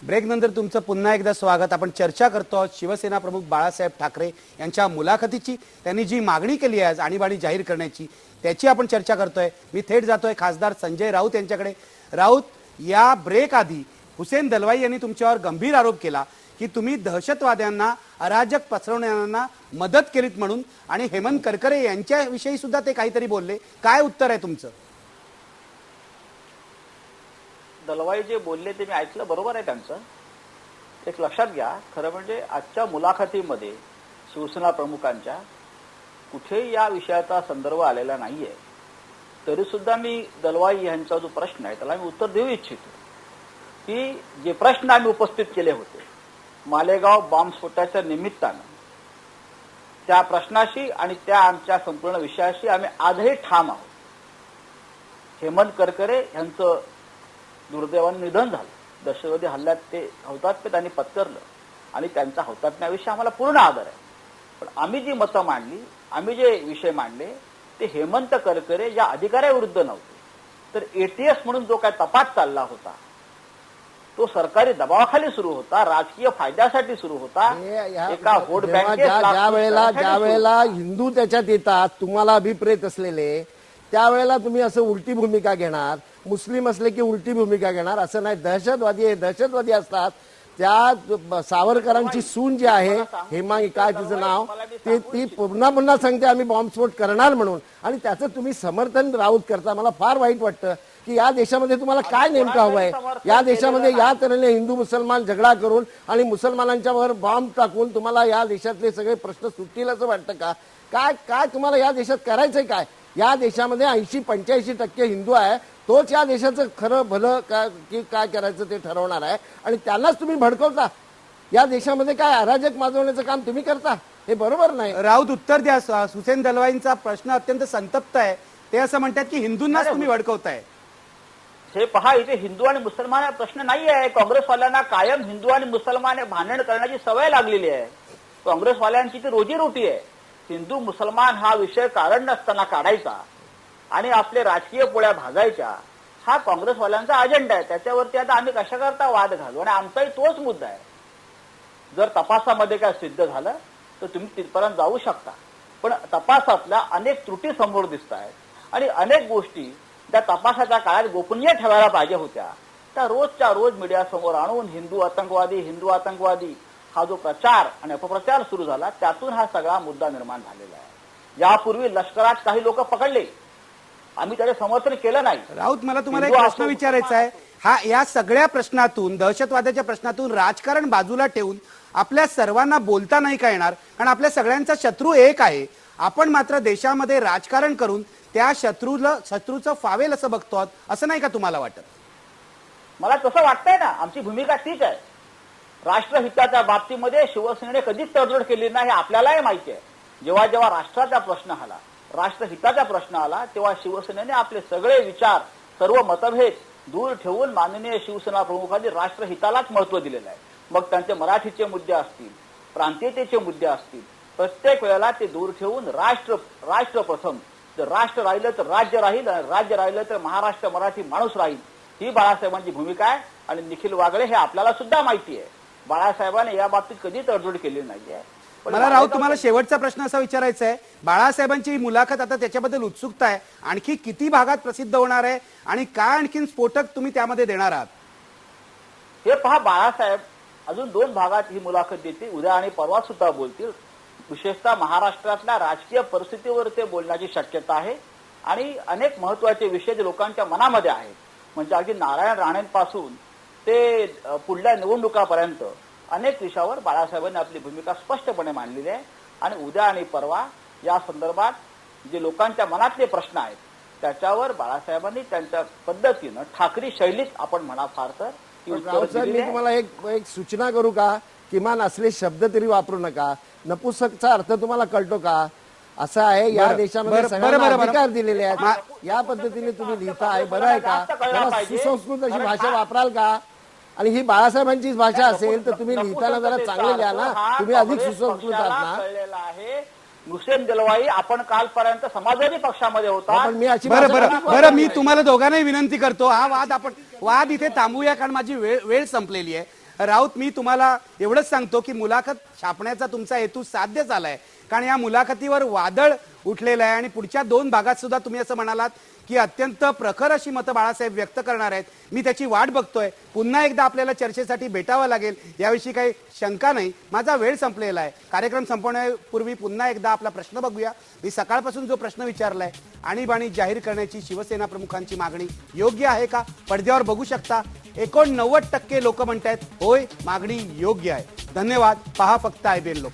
Break नंतर तुमचं पुन्हा एकदा स्वागत। आपण चर्चा करतो आहोत शिवसेना प्रमुख बाळासाहेब ठाकरे यांच्या मुलाखतीची। त्यांनी जी मागणी केली आहे आज आणीबाणी जाहीर करण्याची त्याची आपण चर्चा करतोय। मी थेट जातोय खासदार संजय राऊत यांच्याकडे। राऊत, या ब्रेक आधी हुसेन दलवाई यांनी तुमच्यावर गंभीर आरोप केला की तुम्ही दहशतवाद्यांना अराजक पसरवणाऱ्यांना मदत केलीत म्हणून, आणि हेमंत करकरे यांच्याविषयी सुद्धा ते काहीतरी बोलले। काय उत्तर आहे तुमचं? दलवाई जे बोलले ते मी ऐकलं, बरोबर आहे त्यांचं। एक लक्षात घ्या, खरं म्हणजे आजच्या मुलाखतीमध्ये शिवसेना प्रमुखांच्या कुठेही या विषयाचा संदर्भ आलेला नाहीये। तरी सुद्धा मी दलवाई यांचा जो प्रश्न आहे त्याला मी उत्तर देऊ इच्छितो की जे प्रश्न आम्ही उपस्थित केले होते मालेगाव बॉम्बस्फोटाच्या निमित्तानं, त्या प्रश्नाशी आणि त्या आमच्या संपूर्ण विषयाशी आम्ही आजही ठाम आहोत। हेमंत करकरे यांचं दुर्दैवाने निधन झालं, दहशतवादी हल्ल्यात ते हौतात्म्य त्यांनी पत्करलं आणि त्यांचा हौतात्म्याविषयी आम्हाला पूर्ण आदर आहे। पण आम्ही जी मतं मांडली, आम्ही जे विषय मांडले ते हेमंत करकरे या अधिकाऱ्याविरुद्ध नव्हते, तर एटीएस म्हणून जो काय तपास चालला होता तो सरकारी दबावाखाली सुरू होता, राजकीय फायद्यासाठी सुरू होता। एका वोट ज्या वेळेला हिंदू त्याच्यात येतात, तुम्हाला अभिप्रेत असलेले, त्यावेळेला तुम्ही असं उलटी भूमिका घेणार, मुस्लिम असले की उलटी भूमिका घेणार असं नाही। दहशतवादी असतात। त्या सावरकरांची सून जी आहे हेमा, काय तिचं नाव, ती पुन्हा सांगते आम्ही बॉम्बस्फोट करणार म्हणून, आणि त्याचं तुम्ही समर्थन राऊत करता। मला फार वाईट वाटतं की या देशामध्ये तुम्हाला काय नेमकं हवंय? या देशामध्ये या तऱ्हेने हिंदू मुसलमान झगडा करून आणि मुसलमानांच्या वर बॉम्ब टाकून तुम्हाला या देशातले सगळे प्रश्न सुटतील असं वाटतं का? काय तुम्हाला या देशात करायचंय काय? या देशामध्ये 80-85% हिंदू आहे, तोच या देशाचं खरं भलं काय करायचं ते ठरवणार आहे, आणि त्यांनाच तुम्ही भडकवता। या देशामध्ये काय अराजक माजवण्याचं काम तुम्ही करता, हे बरोबर नाही। राऊत, उत्तर द्या। हुसेन दलवाईंचा प्रश्न अत्यंत संतप्त आहे। ते असं म्हणतात की हिंदूंनाच तुम्ही भडकवताय। हे पहा, इथे हिंदू आणि मुसलमान हा प्रश्न नाही आहे। काँग्रेसवाल्यांना कायम हिंदू आणि मुसलमान भांडण करण्याची सवय लागलेली आहे। काँग्रेसवाल्यांची ती रोजीरोटी आहे। हिंदू मुसलमान हा विषय कारण नसताना काढायचा आणि आपले राजकीय पोळ्या भाजायच्या, हा काँग्रेसवाल्यांचा अजेंडा आहे। त्याच्यावरती आता आम्ही कशा करता वाद घालू, आणि आमचाही तोच मुद्दा आहे। जर तपासामध्ये काय सिद्ध झालं तर तुम्ही तिथपर्यंत जाऊ शकता, पण तपासातल्या अनेक त्रुटी समोर दिसत आहेत आणि अनेक गोष्टी त्या तपासाच्या काळात गोपनीय ठेवायला पाहिजे होत्या, त्या रोजच्या रोज मीडियासमोर आणून हिंदू आतंकवादी हा जो प्रचार आणि अपप्रचार सुरू झाला, त्यातून हा सगळा मुद्दा निर्माण झालेला आहे। यापूर्वी लष्करात काही लोक पकडले, आम्ही त्याचे समर्थन केलं नाही। राऊत, मला तुम्हाला एक प्रश्न विचारायचा आहे। या सगळ्या प्रश्नातून, दहशतवादाच्या प्रश्नातून राजकारण बाजूला ठेवून आपल्या सर्वांना बोलता नाही का येणार? कारण आपल्या सगळ्यांचा शत्रू एक आहे। आपण मात्र देशामध्ये राजकारण करून त्या शत्रूचं फावेल असं बघतो आहोत, असं नाही का तुम्हाला वाटत? मला तसं वाटतंय ना, आमची भूमिका तीच आहे। राष्ट्रहिताच्या बाबतीमध्ये शिवसेनेने कधीच तडजोड केली नाही, हे आपल्यालाही माहिती आहे। जेव्हा राष्ट्राचा प्रश्न आला, राष्ट्रहिताचा प्रश्न आला, तेव्हा शिवसेनेने आपले सगळे विचार, सर्व मतभेद दूर ठेवून माननीय शिवसेना प्रमुखांनी राष्ट्रहितालाच महत्व दिलेलं आहे। मग त्यांचे मराठीचे मुद्दे असतील, प्रांतीयतेचे मुद्दे असतील, प्रत्येक वेळेला ते दूर ठेवून राष्ट्र प्रथम, जर राष्ट्र राहिलं तर राज्य राहील, आणि राज्य राहिलं तर महाराष्ट्र मराठी माणूस राहील, ही बाळासाहेबांची भूमिका आहे। आणि निखिल वागळे हे आपल्याला सुद्धा माहिती आहे, बाळासाहेबांनी या बाबतीत कधी तडजोड केली नाहीये। मला राऊत, तुम्हाला शेवटचा प्रश्न असा विचारायचा आहे, बाळासाहेबांची मुलाखत आता त्याच्याबद्दल उत्सुकता आहे, आणखी किती भागात प्रसिद्ध होणार आहे आणि काय आणखीन स्फोटक तुम्ही त्यामध्ये देणार आहात? हे पहा, बाळासाहेब अजून 2 भागात ही मुलाखत देतील, उद्या आणि परवा सुद्धा बोलतील। विशेषतः महाराष्ट्रातल्या राजकीय परिस्थितीवर ते बोलण्याची शक्यता आहे आणि अनेक महत्वाचे विषय जे लोकांच्या मनामध्ये आहेत, म्हणजे अगदी नारायण राणेंपासून ते पुढल्या निवडणुकापर्यंत अनेक विषयावर बाळासाहेबांनी आपली भूमिका स्पष्टपणे मांडलेली आहे। आणि उद्या आणि परवा या संदर्भात जे लोकांच्या मनातले प्रश्न आहेत त्याच्यावर बाळासाहेबांनी त्यांच्या पद्धतीनं ठाकरी शैलीत आपण म्हणा फार तर मी तुम्हाला एक सूचना करू का? किमान असले शब्द तरी वापरू नका। नपुसकचा अर्थ तुम्हाला कळतो का? असं आहे, या देशामध्ये सगळ्यांना अधिकार दिलेले आहेत, या पद्धतीने तुम्ही लिहिताय, बरं आहे का? सुसंस्कृत अशी भाषा वापराल का? आणि ही बाळासाहेबांचीच भाषा असेल तर तुम्ही लिहिताना जरा चांगले लिहा ना, तुम्ही अधिक सुसंस्कृत आहात ना। हुसेन दलवाई आपण कालपर्यंत समाजवादी पक्षामध्ये होता। बरं, मी तुम्हाला दोघांनाही विनंती करतो, हा वाद इथे थांबूया, कारण माझी वेळ संपलेली आहे। राऊत, मी तुम्हाला एवढंच सांगतो की मुलाखत छापण्याचा तुमचा हेतू साध्य झालाय, कारण या मुलाखतीवर वादळ उठलेलं आहे आणि पुढच्या 2 भागात सुद्धा तुम्ही असं म्हणालात की अत्यंत प्रखर अशी मतं बाळासाहेब व्यक्त करणार आहेत. मी त्याची वाट बघतोय. पुन्हा एकदा आपल्याला चर्चेसाठी भेटावं लागेल, याविषयी काही शंका नाही. माझा वेळ संपलेला आहे. कार्यक्रम संपवण्यापूर्वी पुन्हा एकदा आपला प्रश्न बघूया. मी सकाळपासून जो प्रश्न विचारलाय, आणीबाणी जाहीर करण्याची शिवसेना प्रमुखांची मागणी योग्य आहे का? पडद्यावर बघू शकता 89% लोक म्हणतायत होय, मागणी योग्य आहे. धन्यवाद. पहा फक्त IBN लोक.